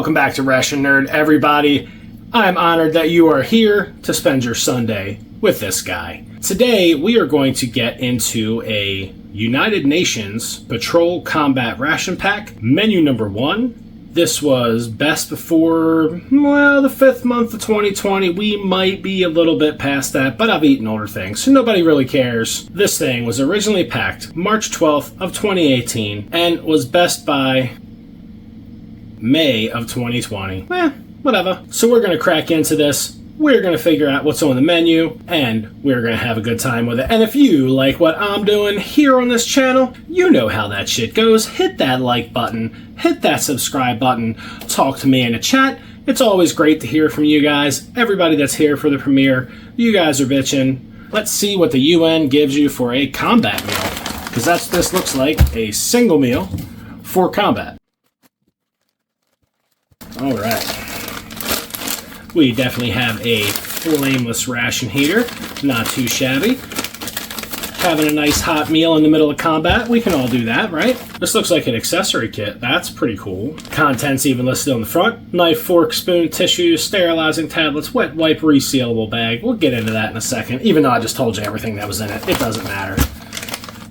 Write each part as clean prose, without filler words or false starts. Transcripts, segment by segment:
Welcome back to Ration Nerd, everybody. I'm honored that you are here to spend your Sunday with this guy. Today, we are going to get into a United Nations Patrol Combat Ration Pack, menu number 1. This was best before, well, the 5th month of 2020. We might be a little bit past that, but I've eaten older things, so nobody really cares. This thing was originally packed March 12th of 2018 and was best by May of 2020. Whatever. So we're going to crack into this. We're going to figure out what's on the menu, and we're going to have a good time with it. And if you like what I'm doing here on this channel, you know how that shit goes. Hit that like button. Hit that subscribe button. Talk to me in the chat. It's always great to hear from you guys. Everybody that's here for the premiere, you guys are bitching. Let's see what the UN gives you for a combat meal, because that's what this looks like, a single meal for combat. All right. We definitely have a flameless ration heater. Not too shabby. Having a nice hot meal in the middle of combat. We can all do that, right? This looks like an accessory kit. That's pretty cool. Contents even listed on the front. Knife, fork, spoon, tissues, sterilizing tablets, wet wipe, resealable bag. We'll get into that in a second. Even though I just told you everything that was in it. It doesn't matter.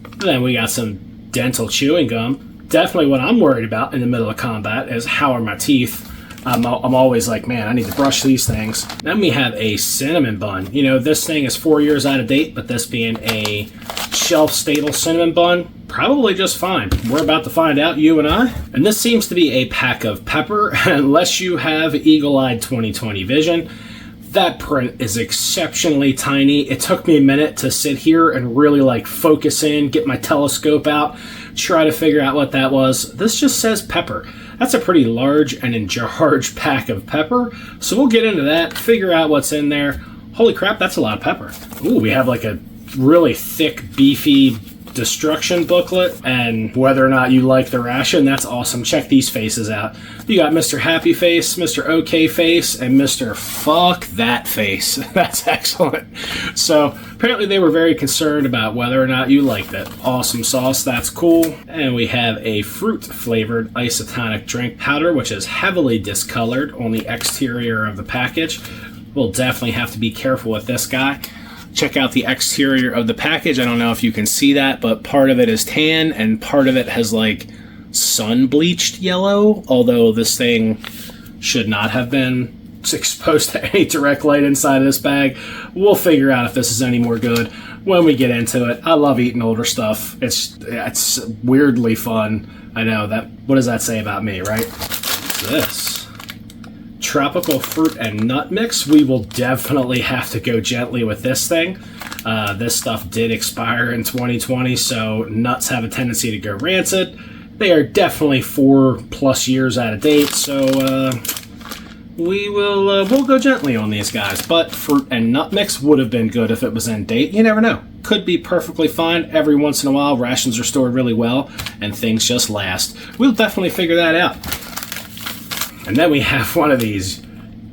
And then we got some dental chewing gum. Definitely what I'm worried about in the middle of combat is how are my teeth. I'm always like, man, I need to brush these things. Then we have a cinnamon bun. You know, this thing is 4 years out of date, but this being a shelf-stable cinnamon bun, probably just fine. We're about to find out, you and I. And this seems to be a pack of pepper, unless you have eagle-eyed 20/20 vision. That print is exceptionally tiny. It took me a minute to sit here and really like focus in, get my telescope out, try to figure out what that was. This just says pepper. That's a pretty large and in-charge pack of pepper. So we'll get into that, figure out what's in there. Holy crap, that's a lot of pepper. Ooh, we have like a really thick, beefy destruction booklet, and whether or not you like the ration, that's awesome. Check these faces out. You got Mr. Happy Face, Mr. OK Face, and Mr. Fuck That Face. That's excellent. So apparently they were very concerned about whether or not you liked it. Awesome sauce, that's cool. And we have a fruit flavored isotonic drink powder, which is heavily discolored on the exterior of the package. We'll definitely have to be careful with this guy. Check out the exterior of the package. I don't know if you can see that, but part of it is tan and part of it has like sun-bleached yellow, although this thing should not have been exposed to any direct light inside of this bag. We'll figure out if this is any more good when we get into it. I love eating older stuff. It's weirdly fun. I know that. What does that say about me, right? What's this? Tropical fruit and nut mix. We will definitely have to go gently with this thing. This stuff did expire in 2020, so nuts have a tendency to go rancid. They are definitely 4+ years out of date, so we'll go gently on these guys. But fruit and nut mix would have been good if it was in date. You never know. Could be perfectly fine. Every once in a while, rations are stored really well, and things just last. We'll definitely figure that out. And then we have one of these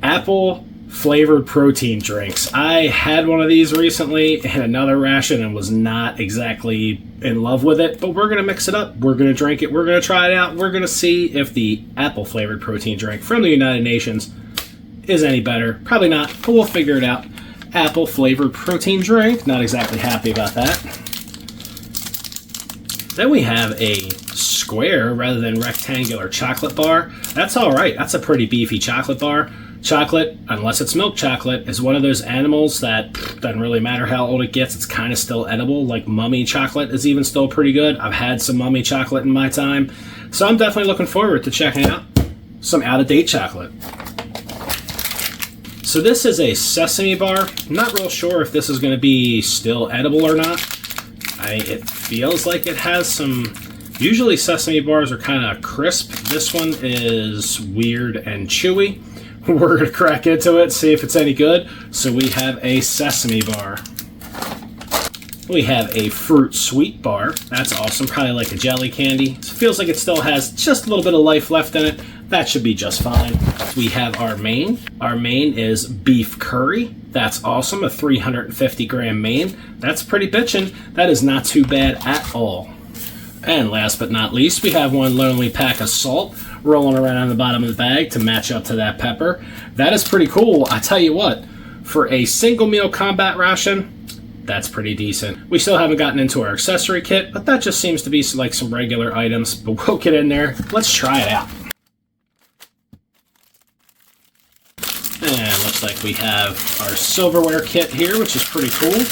apple flavored protein drinks. I had one of these recently in another ration and was not exactly in love with it, but we're going to mix it up. We're going to drink it. We're going to try it out. We're going to see if the apple flavored protein drink from the United Nations is any better. Probably not, but we'll figure it out. Apple flavored protein drink. Not exactly happy about that. Then we have a square rather than rectangular chocolate bar. That's all right. That's a pretty beefy chocolate bar. Chocolate, unless it's milk chocolate, is one of those animals that doesn't really matter how old it gets. It's kind of still edible. Like mummy chocolate is even still pretty good. I've had some mummy chocolate in my time. So I'm definitely looking forward to checking out some out-of-date chocolate. So this is a sesame bar. I'm not real sure if this is going to be still edible or not. It feels like it has some... Usually sesame bars are kind of crisp. This one is weird and chewy. We're going to crack into it, see if it's any good. So we have a sesame bar. We have a fruit sweet bar. That's awesome. Probably like a jelly candy. It feels like it still has just a little bit of life left in it. That should be just fine. We have our main. Our main is beef curry. That's awesome. A 350 gram main. That's pretty bitchin'. That is not too bad at all. And last but not least, we have one lonely pack of salt rolling around on the bottom of the bag to match up to that pepper. That is pretty cool. I tell you what, for a single meal combat ration, that's pretty decent. We still haven't gotten into our accessory kit, but that just seems to be like some regular items. But we'll get in there. Let's try it out. And looks like we have our silverware kit here, which is pretty cool.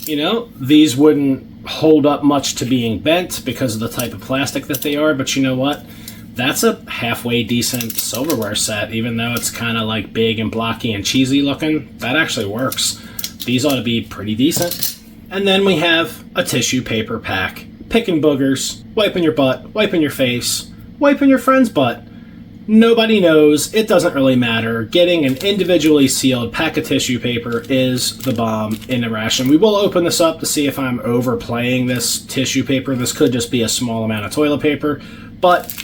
You know, these wouldn't hold up much to being bent because of the type of plastic that they are, but you know what? That's a halfway decent silverware set, even though it's kind of like big and blocky and cheesy looking. That actually works. These ought to be pretty decent. And then we have a tissue paper pack. Picking boogers, wiping your butt, wiping your face, wiping your friend's butt. Nobody knows. It doesn't really matter. Getting an individually sealed pack of tissue paper is the bomb in a ration. We will open this up to see if I'm overplaying this tissue paper. This could just be a small amount of toilet paper, but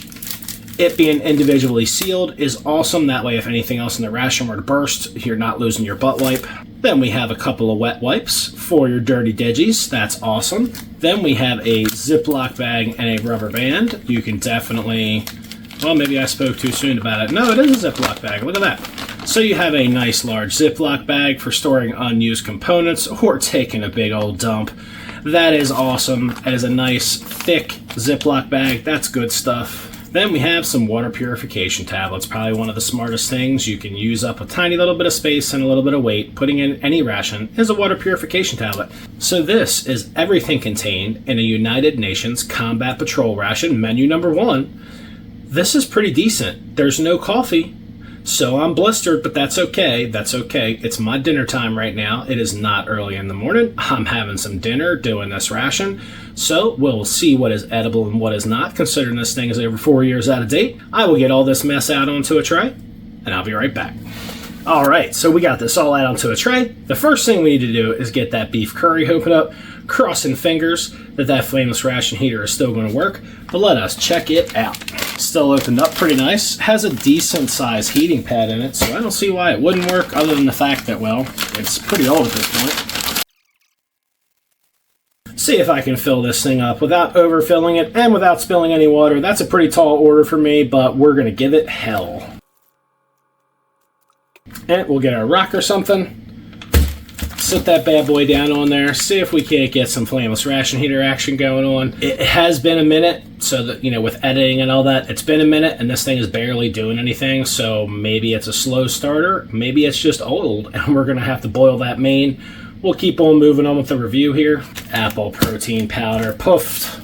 it being individually sealed is awesome. That way, if anything else in the ration were to burst, you're not losing your butt wipe. Then we have a couple of wet wipes for your dirty diggies. That's awesome. Then we have a Ziploc bag and a rubber band. You can definitely... Well, maybe I spoke too soon about it. No, it is a Ziploc bag. Look at that. So you have a nice large Ziploc bag for storing unused components or taking a big old dump. That is awesome. It is a nice, thick Ziploc bag. That's good stuff. Then we have some water purification tablets. Probably one of the smartest things. You can use up a tiny little bit of space and a little bit of weight. Putting in any ration is a water purification tablet. So this is everything contained in a United Nations Combat Patrol ration, menu number 1. This is pretty decent. There's no coffee, so I'm blistered, but that's okay. That's okay. It's my dinner time right now. It is not early in the morning. I'm having some dinner doing this ration, so we'll see what is edible and what is not, considering this thing is over 4 years out of date. I will get all this mess out onto a tray, and I'll be right back. All right, so we got this all out onto a tray. The first thing we need to do is get that beef curry open up, crossing fingers that flameless ration heater is still going to work, but let us check it out. Still opened up pretty nice. Has a decent size heating pad in it, so I don't see why it wouldn't work other than the fact that, well, it's pretty old at this point. See if I can fill this thing up without overfilling it and without spilling any water. That's a pretty tall order for me, but we're going to give it hell. And we'll get our rock or something. Sit that bad boy down on there. See if we can't get some flameless ration heater action going on. It has been a minute, so that, you know, with editing and all that, it's been a minute, and this thing is barely doing anything, so maybe it's a slow starter. Maybe it's just old, and we're going to have to boil that main. We'll keep on moving on with the review here. Apple protein powder, puffed.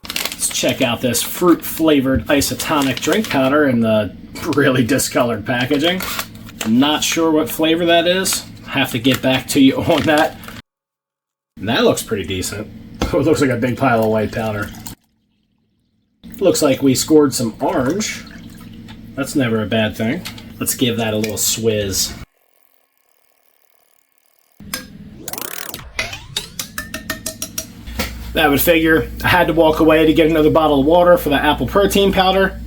Let's check out this fruit-flavored isotonic drink powder in the really discolored packaging. Not sure what flavor that is. Have to get back to you on that. And that looks pretty decent. It looks like a big pile of white powder. Looks like we scored some orange. That's never a bad thing. Let's give that a little swizz. That would figure. I had to walk away to get another bottle of water for the apple protein powder,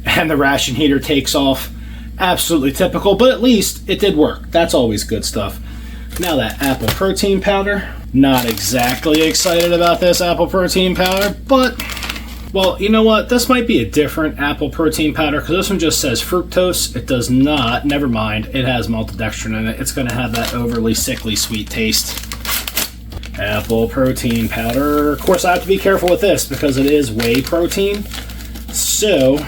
and the ration heater takes off. Absolutely typical, but at least it did work. That's always good stuff. Now that apple protein powder, not exactly excited about this apple protein powder, but, well, you know what? This might be a different apple protein powder, because this one just says fructose. It does not, never mind, it has maltodextrin in it. It's going to have that overly sickly sweet taste. Apple protein powder. Of course, I have to be careful with this because it is whey protein, so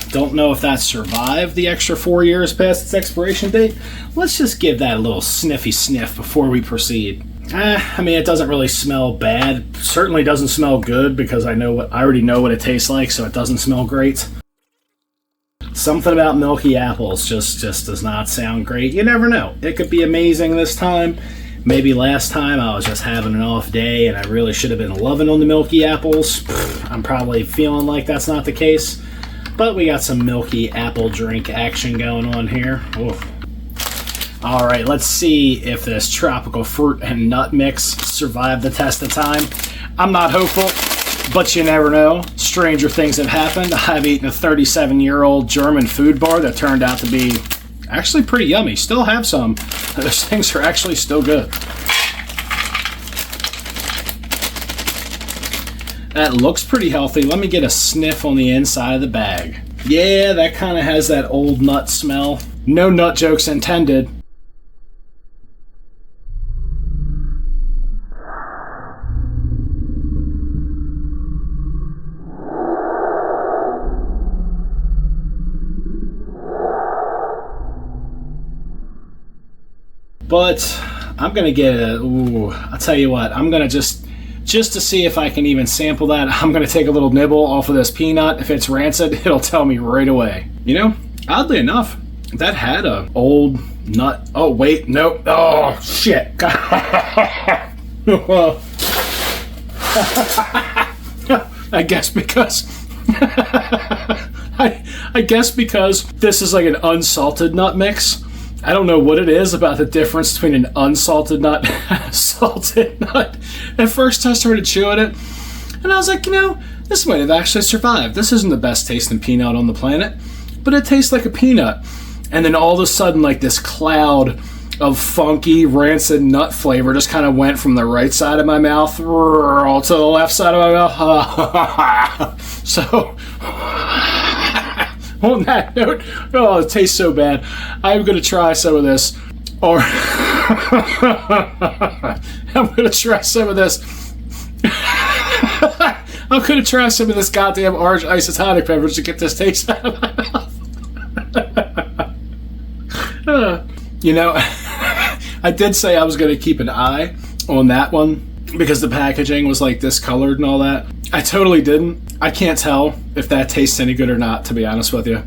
don't know if that survived the extra 4 years past its expiration date. Let's just give that a little sniffy sniff before we proceed. I mean, it doesn't really smell bad. Certainly doesn't smell good because I already know what it tastes like, so it doesn't smell great. Something about milky apples just does not sound great. You never know. It could be amazing this time. Maybe last time I was just having an off day and I really should have been loving on the milky apples. I'm probably feeling like that's not the case. But we got some milky apple drink action going on here. Oof. All right, let's see if this tropical fruit and nut mix survived the test of time. I'm not hopeful, but you never know. Stranger things have happened. I've eaten a 37-year-old German food bar that turned out to be actually pretty yummy. Still have some. Those things are actually still good. That looks pretty healthy. Let me get a sniff on the inside of the bag. Yeah, that kind of has that old nut smell. No nut jokes intended. But I'm gonna get I'll tell you what, I'm gonna just to see if I can even sample that, I'm gonna take a little nibble off of this peanut. If it's rancid, it'll tell me right away. You know, oddly enough, that had a old nut. Oh wait, nope. Oh shit. I guess because I guess because this is like an unsalted nut mix. I don't know what it is about the difference between an unsalted nut and a salted nut. At first I started chewing it, and I was like, you know, this might have actually survived. This isn't the best tasting peanut on the planet, but it tastes like a peanut. And then all of a sudden, like this cloud of funky, rancid nut flavor just kind of went from the right side of my mouth all to the left side of my mouth. So... on that note, oh, it tastes so bad. I'm going to try some of this. Or I'm going to try some of this. I'm going to try some of this goddamn orange isotonic beverage to get this taste out of my mouth. You know, I did say I was going to keep an eye on that one because the packaging was like discolored and all that. I totally didn't. I can't tell if that tastes any good or not, to be honest with you.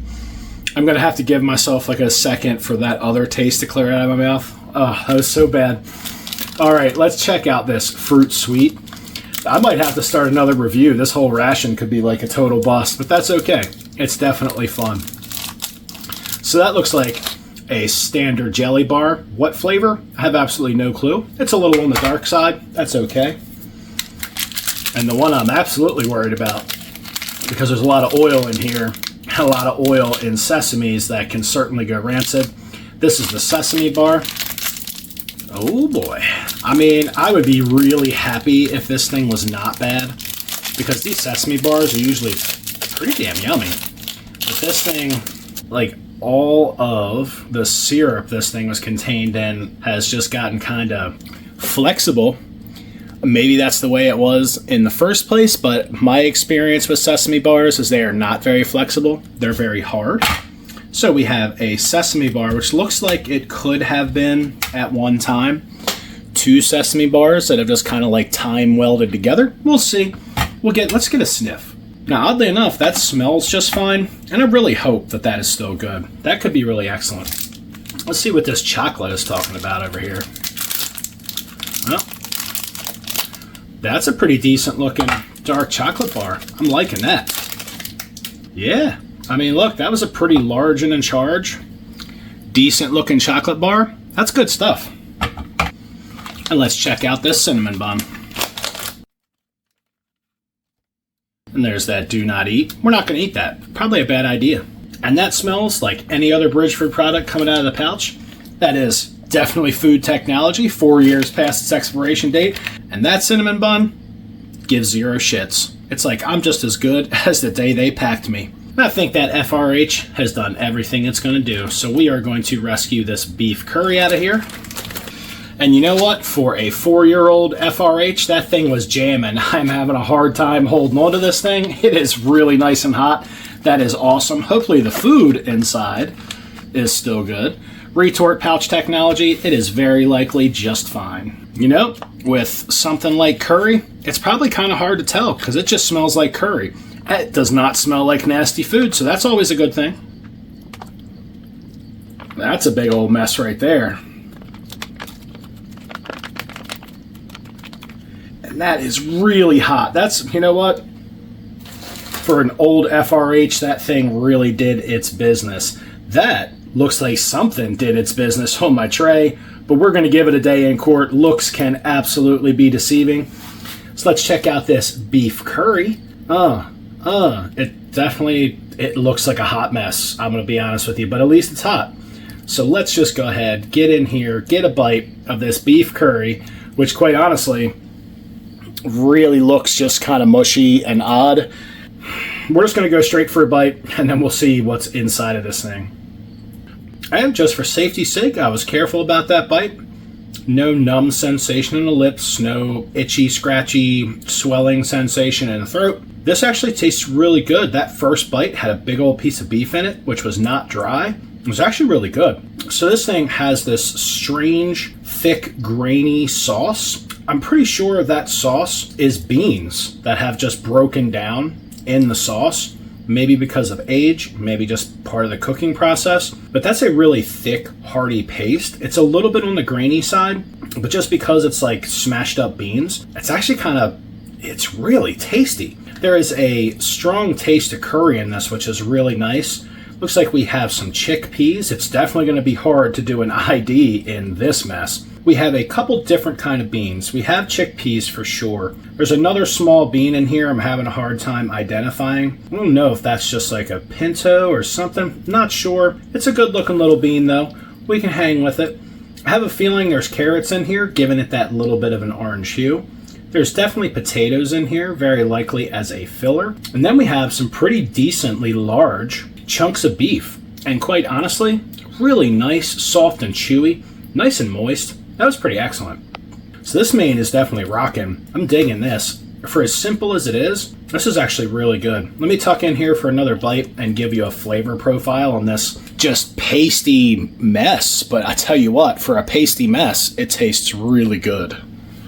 I'm going to have to give myself like a second for that other taste to clear out of my mouth. Oh, that was so bad. All right, let's check out this fruit sweet. I might have to start another review. This whole ration could be like a total bust, but that's okay. It's definitely fun. So that looks like a standard jelly bar. What flavor? I have absolutely no clue. It's a little on the dark side. That's okay. And the one I'm absolutely worried about, because there's a lot of oil in here, a lot of oil in sesames that can certainly go rancid. This is the sesame bar. Oh boy. I mean, I would be really happy if this thing was not bad, because these sesame bars are usually pretty damn yummy. But this thing, like all of the syrup this thing was contained in has just gotten kind of flexible. Maybe that's the way it was in the first place, but my experience with sesame bars is they are not very flexible. They're very hard. So we have a sesame bar, which looks like it could have been, at one time, 2 sesame bars that have just kind of like time welded together. We'll see. Let's get a sniff. Now, oddly enough, that smells just fine, and I really hope that that is still good. That could be really excellent. Let's see what this chocolate is talking about over here. Well, that's a pretty decent looking dark chocolate bar. I'm liking that. Yeah. I mean, look, that was a pretty large and in charge, decent looking chocolate bar. That's good stuff. And let's check out this cinnamon bun. And there's that do not eat. We're not going to eat that. Probably a bad idea. And that smells like any other Bridgeford product coming out of the pouch. That is definitely food technology, 4 years past its expiration date. And that cinnamon bun gives 0 shits. It's like I'm just as good as the day they packed me. And I think that FRH has done everything it's going to do. So we are going to rescue this beef curry out of here. And you know what? For a 4-year-old FRH, that thing was jamming. I'm having a hard time holding on to this thing. It is really nice and hot. That is awesome. Hopefully the food inside is still good. Retort pouch technology, it is very likely just fine. You know, with something like curry, it's probably kind of hard to tell because it just smells like curry. It does not smell like nasty food, so that's always a good thing. That's a big old mess right there. And that is really hot. That's, you know what? For an old FRH, that thing really did its business. That looks like something did its business on my tray, but we're going to give it a day in court. Looks can absolutely be deceiving. So let's check out this beef curry. It looks like a hot mess, I'm going to be honest with you, but at least it's hot. So let's just go ahead, get in here, get a bite of this beef curry, which quite honestly, really looks just kind of mushy and odd. We're just going to go straight for a bite, and then we'll see what's inside of this thing. And just for safety's sake, I was careful about that bite. No numb sensation in the lips, no itchy, scratchy, swelling sensation in the throat. This actually tastes really good. That first bite had a big old piece of beef in it, which was not dry. It was actually really good. So this thing has this strange, thick, grainy sauce. I'm pretty sure that sauce is beans that have just broken down in the sauce. Maybe because of age, maybe just part of the cooking process. But that's a really thick, hearty paste. It's a little bit on the grainy side, but just because it's like smashed up beans, it's actually it's really tasty. There is a strong taste of curry in this, which is really nice. Looks like we have some chickpeas. It's definitely going to be hard to do an ID in this mess. We have a couple different kind of beans. We have chickpeas for sure. There's another small bean in here I'm having a hard time identifying. I don't know if that's just like a pinto or something. Not sure. It's a good looking little bean though. We can hang with it. I have a feeling there's carrots in here, giving it that little bit of an orange hue. There's definitely potatoes in here, very likely as a filler. And then we have some pretty decently large chunks of beef. And quite honestly, really nice, soft and chewy, nice and moist. That was pretty excellent. So this main is definitely rocking. I'm digging this. For as simple as it is, this is actually really good. Let me tuck in here for another bite and give you a flavor profile on this just pasty mess. But I tell you what, for a pasty mess, it tastes really good.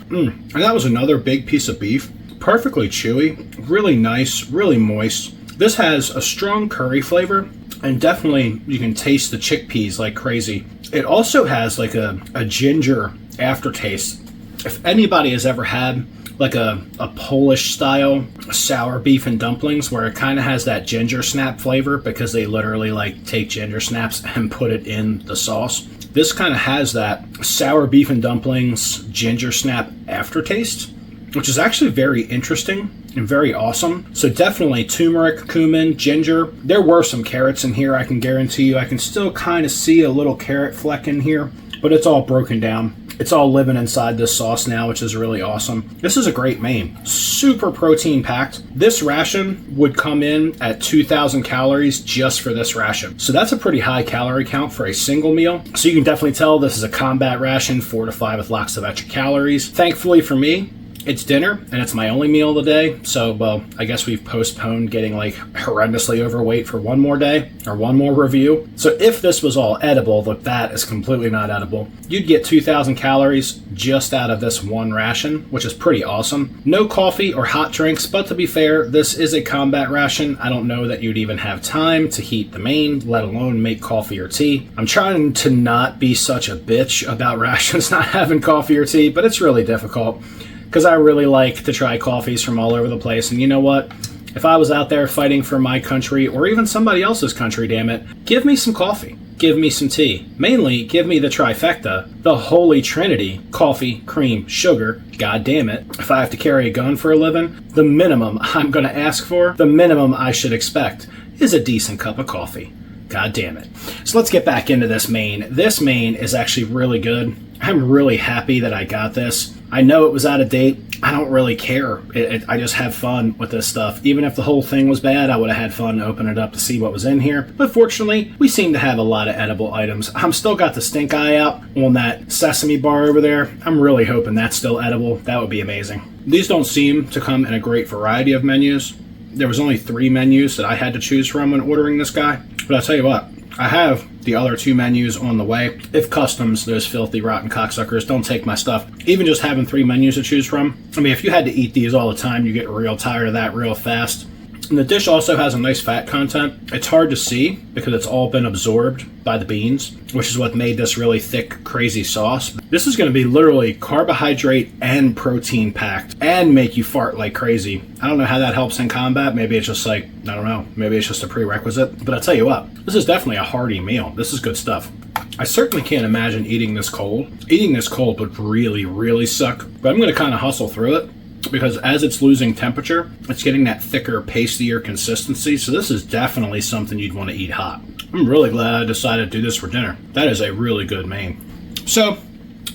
And that was another big piece of beef. Perfectly chewy, really nice, really moist. This has a strong curry flavor, and definitely you can taste the chickpeas like crazy. It also has like a ginger aftertaste. If anybody has ever had like a Polish style sour beef and dumplings where it kind of has that ginger snap flavor because they literally like take ginger snaps and put it in the sauce. This kind of has that sour beef and dumplings ginger snap aftertaste, which is actually very interesting and very awesome. So definitely turmeric, cumin, ginger. There were some carrots in here, I can guarantee you. I can still kind of see a little carrot fleck in here, but it's all broken down. It's all living inside this sauce now, which is really awesome. This is a great main. Super protein packed. This ration would come in at 2,000 calories just for this ration. So that's a pretty high calorie count for a single meal. So you can definitely tell this is a combat ration, fortified with lots of extra calories. Thankfully for me, it's dinner, and it's my only meal of the day, so, well, I guess we've postponed getting, like, horrendously overweight for one more day, or one more review. So if this was all edible, look, that is completely not edible. You'd get 2,000 calories just out of this one ration, which is pretty awesome. No coffee or hot drinks, but to be fair, this is a combat ration. I don't know that you'd even have time to heat the main, let alone make coffee or tea. I'm trying to not be such a bitch about rations not having coffee or tea, but it's really difficult, because I really like to try coffees from all over the place. And you know what? If I was out there fighting for my country, or even somebody else's country, damn it, give me some coffee. Give me some tea. Mainly, give me the trifecta, the holy trinity: coffee, cream, sugar. God damn it. If I have to carry a gun for a living, the minimum I'm going to ask for, the minimum I should expect, is a decent cup of coffee. God damn it. So let's get back into this main. This main is actually really good. I'm really happy that I got this. I know it was out of date. I don't really care. I just have fun with this stuff. Even if the whole thing was bad, I would have had fun opening it up to see what was in here. But fortunately, we seem to have a lot of edible items. I'm still got the stink eye out on that sesame bar over there. I'm really hoping that's still edible. That would be amazing. These don't seem to come in a great variety of menus. There was only 3 menus that I had to choose from when ordering this guy. But I'll tell you what, I have the other 2 menus on the way. If Customs, those filthy, rotten cocksuckers, don't take my stuff. Even just having 3 menus to choose from. I mean, if you had to eat these all the time, you get real tired of that real fast. And the dish also has a nice fat content. It's hard to see because it's all been absorbed by the beans, which is what made this really thick, crazy sauce. This is going to be literally carbohydrate and protein packed and make you fart like crazy. I don't know how that helps in combat. Maybe it's just like, I don't know, maybe it's just a prerequisite. But I'll tell you what, this is definitely a hearty meal. This is good stuff. I certainly can't imagine eating this cold. Eating this cold would really, really suck. But I'm going to kind of hustle through it, because as it's losing temperature, it's getting that thicker, pastier consistency. So this is definitely something you'd want to eat hot. I'm really glad I decided to do this for dinner. That is a really good main. So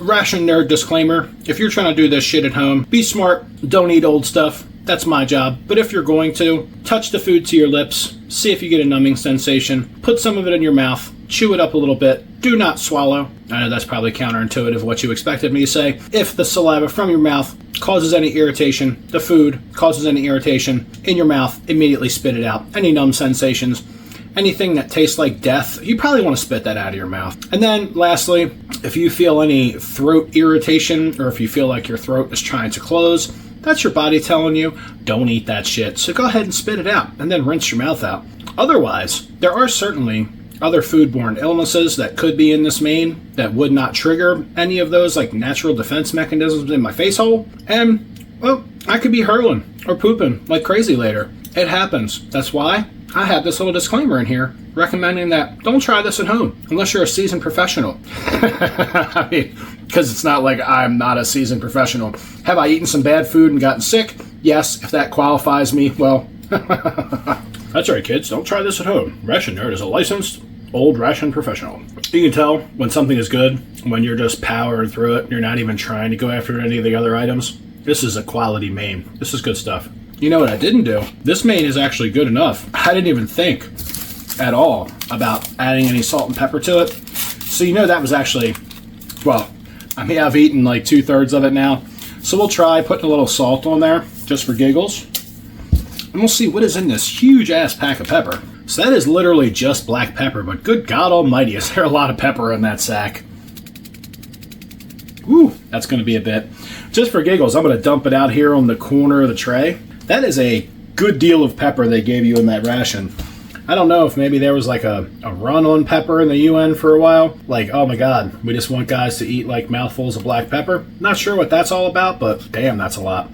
ration nerd disclaimer, if you're trying to do this shit at home, be smart, don't eat old stuff. That's my job. But if you're going to, touch the food to your lips, see if you get a numbing sensation, put some of it in your mouth, chew it up a little bit, do not swallow. I know that's probably counterintuitive what you expected me to say. If the saliva from your mouth causes any irritation, the food causes any irritation in your mouth, immediately spit it out. Any numb sensations, anything that tastes like death, you probably want to spit that out of your mouth. And then lastly, if you feel any throat irritation or if you feel like your throat is trying to close, that's your body telling you, don't eat that shit. So go ahead and spit it out and then rinse your mouth out. Otherwise, there are certainly other foodborne illnesses that could be in this mane that would not trigger any of those like natural defense mechanisms in my face hole. And, well, I could be hurling or pooping like crazy later. It happens. That's why I have this little disclaimer in here recommending that don't try this at home unless you're a seasoned professional. I mean, because it's not like I'm not a seasoned professional. Have I eaten some bad food and gotten sick? Yes, if that qualifies me, well, that's right, kids. Don't try this at home. Ration Nerd is a licensed old ration professional. You can tell when something is good when you're just powering through it. You're not even trying to go after any of the other items. This is a quality main. This is good stuff. You know what I didn't do? This main is actually good enough. I didn't even think at all about adding any salt and pepper to it. So you know that was actually, well, I mean, I've eaten like 2/3 of it now. So we'll try putting a little salt on there just for giggles. And we'll see what is in this huge ass pack of pepper. So that is literally just black pepper, but good God almighty, is there a lot of pepper in that sack. Ooh, that's going to be a bit. Just for giggles, I'm going to dump it out here on the corner of the tray. That is a good deal of pepper they gave you in that ration. I don't know if maybe there was like a run on pepper in the UN for a while. Like, oh my God, we just want guys to eat like mouthfuls of black pepper. Not sure what that's all about, but damn, that's a lot.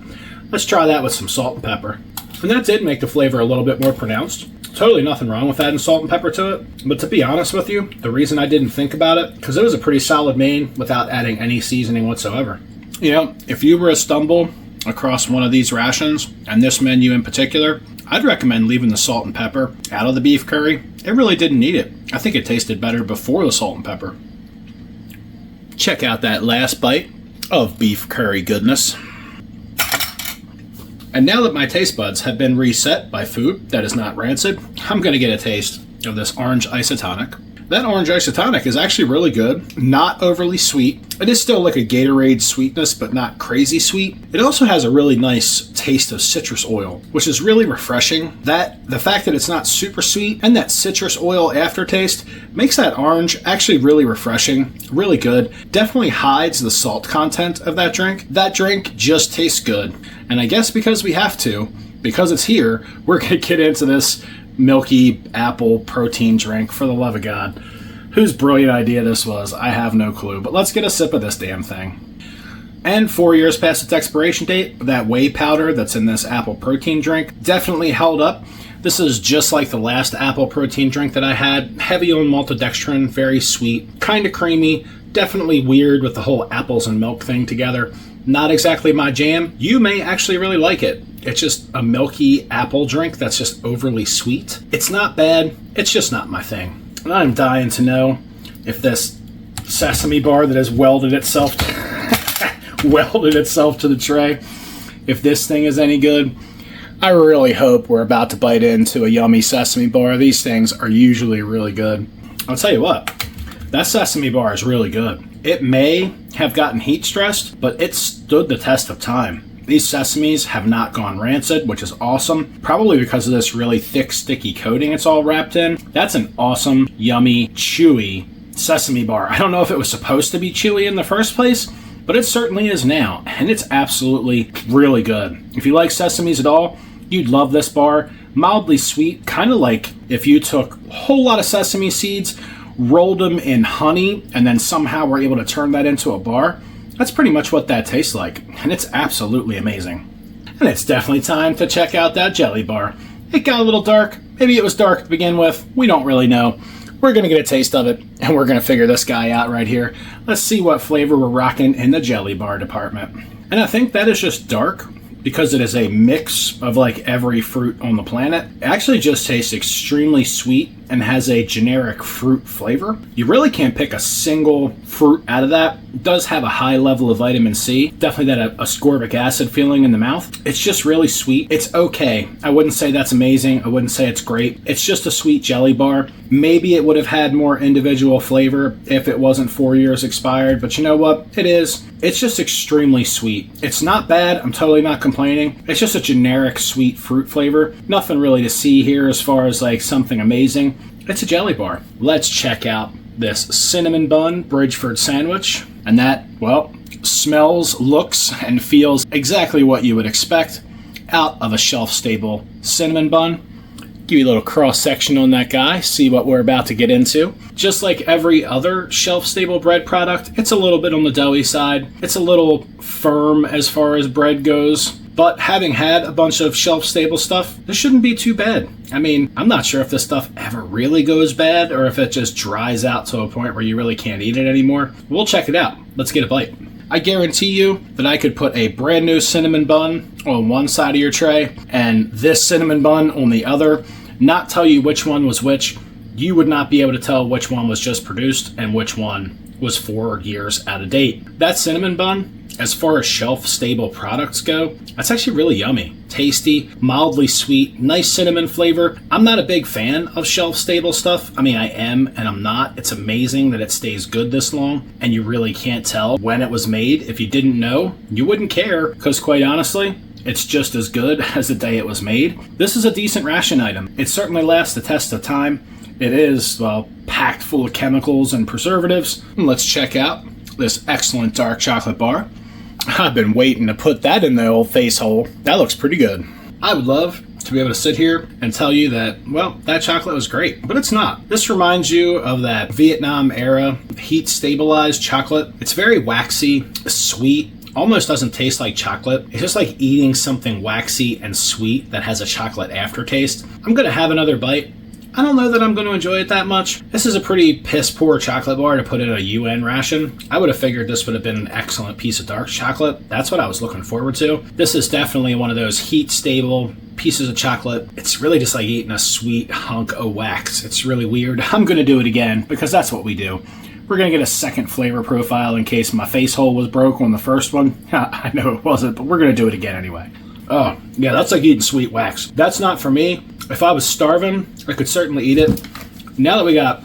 Let's try that with some salt and pepper. And that did make the flavor a little bit more pronounced. Totally nothing wrong with adding salt and pepper to it. But to be honest with you, the reason I didn't think about it, because it was a pretty solid main without adding any seasoning whatsoever. You know, if you were to stumble across one of these rations, and this menu in particular, I'd recommend leaving the salt and pepper out of the beef curry. It really didn't need it. I think it tasted better before the salt and pepper. Check out that last bite of beef curry goodness. And now that my taste buds have been reset by food that is not rancid, I'm going to get a taste of this orange isotonic. That orange isotonic is actually really good, not overly sweet. It is still like a Gatorade sweetness, but not crazy sweet. It also has a really nice taste of citrus oil, which is really refreshing. The fact that it's not super sweet and that citrus oil aftertaste makes that orange actually really refreshing, really good. Definitely hides the salt content of that drink. That drink just tastes good. And I guess because we have to, because it's here, we're going to get into this milky apple protein drink. For the love of God, whose brilliant idea this was, I have no clue, but let's get a sip of this damn thing. And 4 years past its expiration date, that whey powder that's in this apple protein drink definitely held up. This is just like the last apple protein drink that I had, heavy on maltodextrin, very sweet, kind of creamy, definitely weird with the whole apples and milk thing together. Not exactly my jam. You may actually really like it. It's just a milky apple drink that's just overly sweet. It's not bad, it's just not my thing. And I'm dying to know if this sesame bar that has welded itself to the tray, if this thing is any good. I really hope we're about to bite into a yummy sesame bar. These things are usually really good. I'll tell you what, that sesame bar is really good. It may have gotten heat stressed, but it stood the test of time. These sesames have not gone rancid, which is awesome. Probably because of this really thick, sticky coating it's all wrapped in. That's an awesome, yummy, chewy sesame bar. I don't know if it was supposed to be chewy in the first place, but it certainly is now. And it's absolutely really good. If you like sesames at all, you'd love this bar. Mildly sweet, kind of like if you took a whole lot of sesame seeds, rolled them in honey, and then somehow were able to turn that into a bar. That's pretty much what that tastes like, and it's absolutely amazing. And it's definitely time to check out that jelly bar. It got a little dark. Maybe it was dark to begin with. We don't really know. We're going to get a taste of it, and we're going to figure this guy out right here. Let's see what flavor we're rocking in the jelly bar department. And I think that is just dark because it is a mix of like every fruit on the planet. It actually just tastes extremely sweet and has a generic fruit flavor. You really can't pick a single fruit out of that. It does have a high level of vitamin C, definitely that ascorbic acid feeling in the mouth. It's just really sweet. It's okay. I wouldn't say that's amazing. I wouldn't say it's great. It's just a sweet jelly bar. Maybe it would have had more individual flavor if it wasn't 4 years expired, but you know what? It is. It's just extremely sweet. It's not bad. I'm totally not complaining. It's just a generic sweet fruit flavor. Nothing really to see here as far as like something amazing. It's a jelly bar. Let's check out this cinnamon bun Bridgeford sandwich. And that, well, smells, looks, and feels exactly what you would expect out of a shelf-stable cinnamon bun. Give you a little cross-section on that guy, see what we're about to get into. Just like every other shelf-stable bread product, it's a little bit on the doughy side. It's a little firm as far as bread goes. But having had a bunch of shelf-stable stuff, this shouldn't be too bad. I mean, I'm not sure if this stuff ever really goes bad or if it just dries out to a point where you really can't eat it anymore. We'll check it out. Let's get a bite. I guarantee you that I could put a brand new cinnamon bun on one side of your tray and this cinnamon bun on the other, not tell you which one was which. You would not be able to tell which one was just produced and which one was 4 years out of date. That cinnamon bun, as far as shelf-stable products go, that's actually really yummy. Tasty, mildly sweet, nice cinnamon flavor. I'm not a big fan of shelf-stable stuff. I mean, I am and I'm not. It's amazing that it stays good this long, and you really can't tell when it was made. If you didn't know, you wouldn't care, because quite honestly, it's just as good as the day it was made. This is a decent ration item. It certainly lasts the test of time. It is, well, packed full of chemicals and preservatives. Let's check out this excellent dark chocolate bar. I've been waiting to put that in the old face hole. That looks pretty good. I would love to be able to sit here and tell you that, well, that chocolate was great, but it's not. This reminds you of that Vietnam era heat stabilized chocolate. It's very waxy, sweet, almost doesn't taste like chocolate. It's just like eating something waxy and sweet that has a chocolate aftertaste. I'm gonna have another bite. I don't know that I'm going to enjoy it that much. This is a pretty piss-poor chocolate bar to put in a UN ration. I would have figured this would have been an excellent piece of dark chocolate. That's what I was looking forward to. This is definitely one of those heat-stable pieces of chocolate. It's really just like eating a sweet hunk of wax. It's really weird. I'm going to do it again because that's what we do. We're going to get a second flavor profile in case my face hole was broke on the first one. I know it wasn't, but we're going to do it again anyway. Oh, yeah, that's like eating sweet wax. That's not for me. If I was starving, I could certainly eat it. Now that we got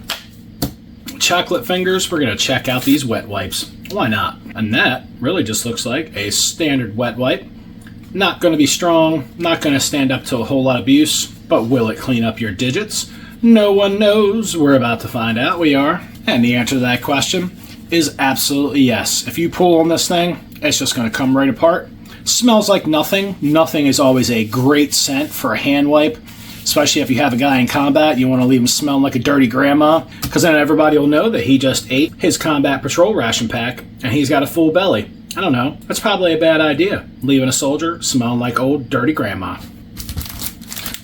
chocolate fingers, we're going to check out these wet wipes. Why not? And that really just looks like a standard wet wipe. Not going to be strong, not going to stand up to a whole lot of abuse, but will it clean up your digits? No one knows. We're about to find out. We are. And the answer to that question is absolutely yes. If you pull on this thing, it's just going to come right apart. Smells like nothing. Nothing is always a great scent for a hand wipe, especially if you have a guy in combat. You want to leave him smelling like a dirty grandma, because then everybody will know that he just ate his combat patrol ration pack and he's got a full belly. I don't know. That's probably a bad idea, leaving a soldier smelling like old dirty grandma.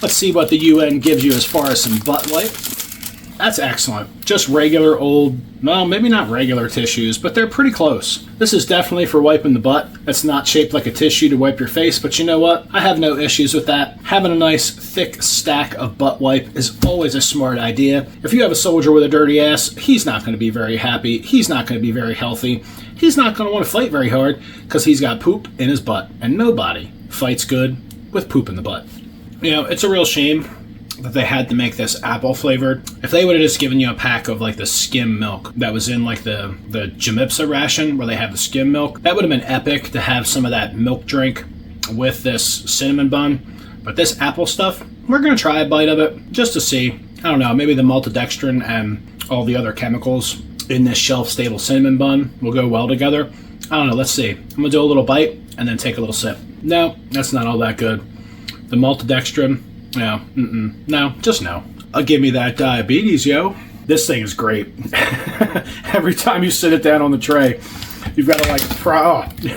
Let's see what the UN gives you as far as some butt wipe. That's excellent. Just regular old, well, maybe not regular tissues, but they're pretty close. This is definitely for wiping the butt. It's not shaped like a tissue to wipe your face, but you know what? I have no issues with that. Having a nice thick stack of butt wipe is always a smart idea. If you have a soldier with a dirty ass, he's not going to be very happy. He's not going to be very healthy. He's not going to want to fight very hard because he's got poop in his butt, and nobody fights good with poop in the butt. You know, it's a real shame that they had to make this apple flavored. If they would have just given you a pack of like the skim milk that was in like the Jamipsa ration where they have the skim milk, that would have been epic to have some of that milk drink with this cinnamon bun. But this apple stuff, we're going to try a bite of it just to see. I don't know, maybe the maltodextrin and all the other chemicals in this shelf-stable cinnamon bun will go well together. I don't know, let's see. I'm going to do a little bite and then take a little sip. No, that's not all that good. The maltodextrin, no, no, just no. Give me that diabetes, yo. This thing is great. Every time you sit it down on the tray, you've got to like pry. You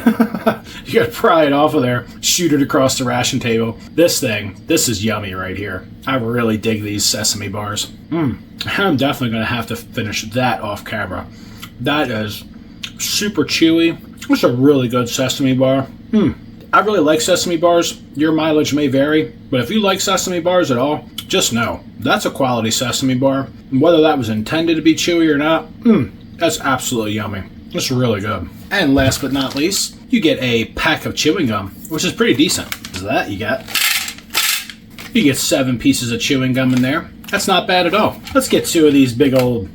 got to pry it off of there, shoot it across the ration table. This is yummy right here. I really dig these sesame bars. I'm definitely going to have to finish that off camera. That is super chewy. It's a really good sesame bar. I really like sesame bars. Your mileage may vary, but if you like sesame bars at all, just know that's a quality sesame bar. And whether that was intended to be chewy or not, that's absolutely yummy. It's really good. And last but not least, you get a pack of chewing gum, which is pretty decent. So that you get 7 pieces of chewing gum in there. That's not bad at all. Let's get 2 of these big old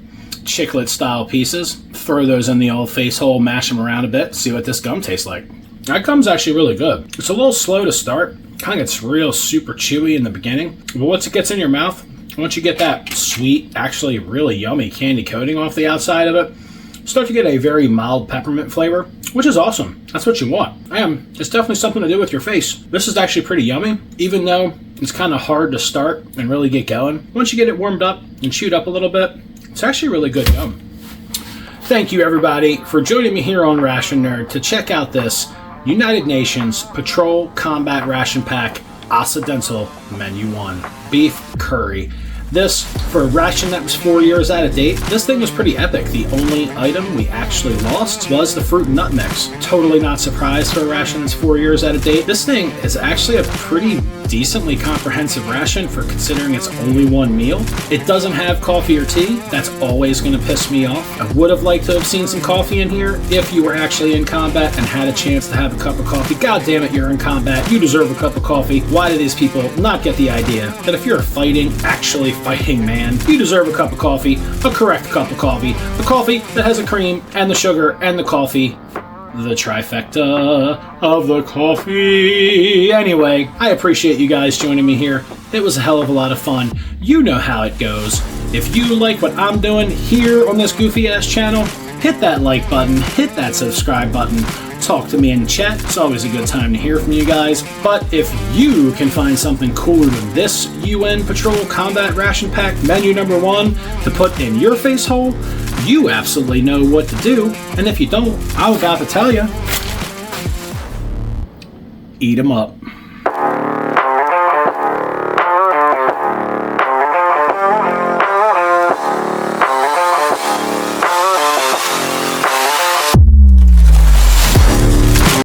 chiclet style pieces. Throw those in the old face hole, mash them around a bit, see what this gum tastes like. That gum's actually really good. It's a little slow to start. Kind of gets real super chewy in the beginning. But once it gets in your mouth, once you get that sweet, actually really yummy candy coating off the outside of it, start to get a very mild peppermint flavor, which is awesome. That's what you want. And it's definitely something to do with your face. This is actually pretty yummy, even though it's kind of hard to start and really get going. Once you get it warmed up and chewed up a little bit, it's actually really good gum. Thank you everybody for joining me here on Ration Nerd to check out this United Nations Patrol Combat Ration Pack Occidental Menu 1 Beef Curry. This, for a ration that was 4 years out of date, this thing was pretty epic. The only item we actually lost was the fruit and nut mix. Totally not surprised for a ration that's 4 years out of date. This thing is actually a pretty decently comprehensive ration for considering it's only one meal. It doesn't have coffee or tea. That's always going to piss me off. I would have liked to have seen some coffee in here if you were actually in combat and had a chance to have a cup of coffee. God damn it, you're in combat. You deserve a cup of coffee. Why do these people not get the idea that if you're fighting, actually fighting man, you deserve a cup of coffee, a correct cup of coffee, the coffee that has the cream and the sugar and the coffee, the trifecta of the coffee. Anyway, I appreciate you guys joining me here. It was a hell of a lot of fun. You know how it goes. If you like what I'm doing here on this goofy ass channel, hit that like button, hit that subscribe button, talk to me in the chat. It's always a good time to hear from you guys. But if you can find something cooler than this UN Patrol Combat Ration Pack Menu number 1 to put in your face hole, you absolutely know what to do. And if you don't, I've got to tell you, eat 'em up.